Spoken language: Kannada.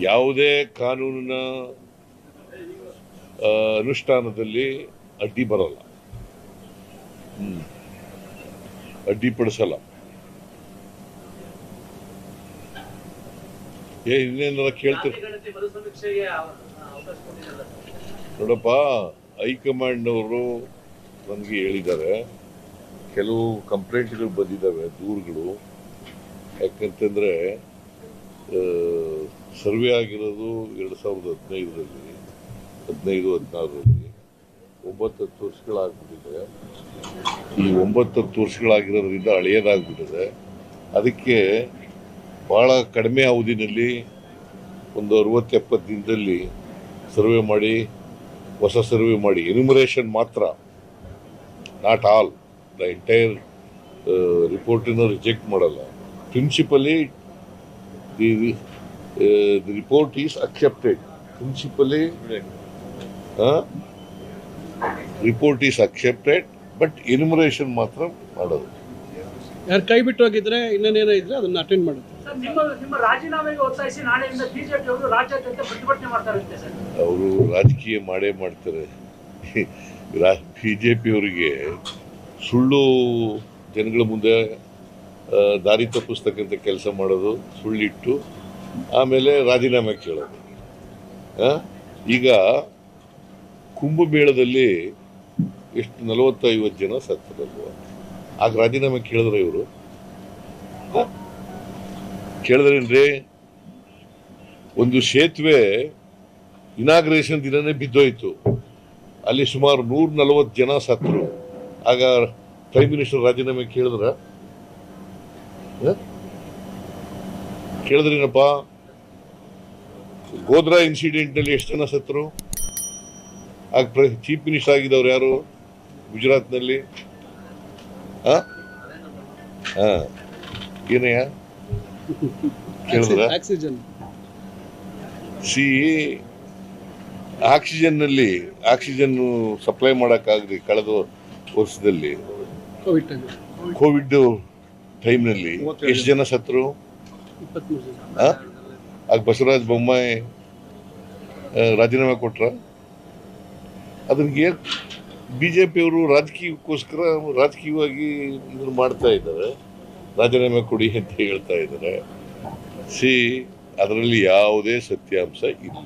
ಯಾವುದೇ ಕಾನೂನಿನ ಅನುಷ್ಠಾನದಲ್ಲಿ ಅಡ್ಡಿ ಬರಲ್ಲ, ಅಡ್ಡಿಪಡಿಸಲ್ಲ. ಇನ್ನೇನಾರ ಕೇಳ್ತೀರ ನೋಡಪ್ಪ, ಹೈಕಮಾಂಡ್ನವರು ನನಗೆ ಹೇಳಿದ್ದಾರೆ, ಕೆಲವು ಕಂಪ್ಲೇಂಟ್ಗಳು ಬಂದಿದ್ದಾವೆ, ದೂರುಗಳು. ಯಾಕಂತಂದ್ರೆ ಸರ್ವೆ ಆಗಿರೋದು 2015ರಲ್ಲಿ 15-16ರಲ್ಲಿ 9-10 ವರ್ಷಗಳಾಗ್ಬಿಟ್ಟಿದೆ. ಈ 9-10 ವರ್ಷಗಳಾಗಿರೋದ್ರಿಂದ ಹಳೆಯದಾಗ್ಬಿಟ್ಟಿದೆ. ಅದಕ್ಕೆ ಬಹಳ ಕಡಿಮೆ ಅವಧಿನಲ್ಲಿ ಒಂದು 60-70 ದಿನದಲ್ಲಿ ಸರ್ವೆ ಮಾಡಿ, ಹೊಸ ಸರ್ವೆ ಮಾಡಿ, ಎನ್ಯುಮರೇಷನ್ ಮಾತ್ರ, ನಾಟ್ ಆಲ್, ದ ಎಂಟೈರ್ ರಿಪೋರ್ಟನ್ನು ರಿಜೆಕ್ಟ್ ಮಾಡಲ್ಲ. Principally the report is accepted. Principally report is accepted, but enumeration ಮಾತ್ರ ಮಾಡೋದು. ಯಾರು ಕೈ ಬಿಟ್ಟು ಹೋಗಿದ್ರೆ ಇನ್ನೇನೇನೋ ಇದ್ರೆ ಅದನ್ನ ಅಟೆಂಡ್ ಮಾಡುತ್ತೆ. ನಿಮ್ಮ ರಾಜೀನಾಮೆಗೆ ಒತ್ತಾಯಿಸಿ ನಾಳೆಯಿಂದ ಬಿಜೆಪಿ ಅವರು ರಾಜ್ಯಾದ್ಯಂತ ಪ್ರತಿಭಟನೆ ಮಾಡ್ತಾರೆ ಸರ್. ಅವರು ರಾಜಕೀಯ ಮಾಡೇ ಮಾಡ್ತಾರೆ. ಬಿಜೆಪಿಯವರಿಗೆ ಸುಳ್ಳು ಜನಗಳ ಮುಂದೆ ದಾರಿ ತಪ್ಪಿಸ್ತಕ್ಕಂಥ ಕೆಲಸ ಮಾಡೋದು, ಸುಳ್ಳಿಟ್ಟು ಆಮೇಲೆ ರಾಜೀನಾಮೆ ಕೇಳೋದು. ಈಗ ಕುಂಭಮೇಳದಲ್ಲಿ ಎಷ್ಟು 40-50 ಜನ ಸತ್ತರಲ್ವ, ಆಗ ರಾಜೀನಾಮೆ ಕೇಳಿದ್ರೆ ಇವರು ಕೇಳಿದ್ರೇನ್ರಿ? ಒಂದು ಸೇತುವೆ ಇನಾಗ್ರೇಷನ್ ದಿನನೇ ಬಿದ್ದೋಯ್ತು, ಅಲ್ಲಿ ಸುಮಾರು 140 ಜನ ಸತ್ತರು. ಆಗ ಪ್ರೈಮ್ ಮಿನಿಸ್ಟರ್ ರಾಜೀನಾಮೆ ಕೇಳಿದ್ರೇನಪ್ಪ? ಗೋಧ್ರಾ ಇನ್ಸಿಡೆಂಟ್ ನಲ್ಲಿ ಎಷ್ಟು ಜನ ಸತ್ತರು? ಆಗ ಚೀಫ್ ಮಿನಿಸ್ಟರ್ ಆಗಿದ್ದವ್ರು ಯಾರು ಗುಜರಾತ್ನಲ್ಲಿ? ಏನಯ್ಯ ಕೇಳಿದ್ರ? ಆಕ್ಸಿಜನ್ ಸಪ್ಲೈ ಮಾಡಕ್ಕಾಗ್ಲಿ ಕಳೆದ ವರ್ಷದಲ್ಲಿ ಕೋವಿಡ್ ಟೈಮ್ನಲ್ಲಿ ಎಷ್ಟು ಜನ ಸತ್ರು? ಆಗ ಬಸವರಾಜ ಬೊಮ್ಮಾಯಿ ರಾಜೀನಾಮೆ ಕೊಟ್ರ? ಅದಕ್ಕೆ ಬಿಜೆಪಿಯವರು ರಾಜಕೀಯವಾಗಿ ಮಾಡ್ತಾ ಇದ್ದಾರೆ, ರಾಜೀನಾಮೆ ಕೊಡಿ ಅಂತ ಹೇಳ್ತಾ ಇದ್ದಾರೆ. ಅದರಲ್ಲಿ ಯಾವುದೇ ಸತ್ಯಾಂಶ ಇಲ್ಲ.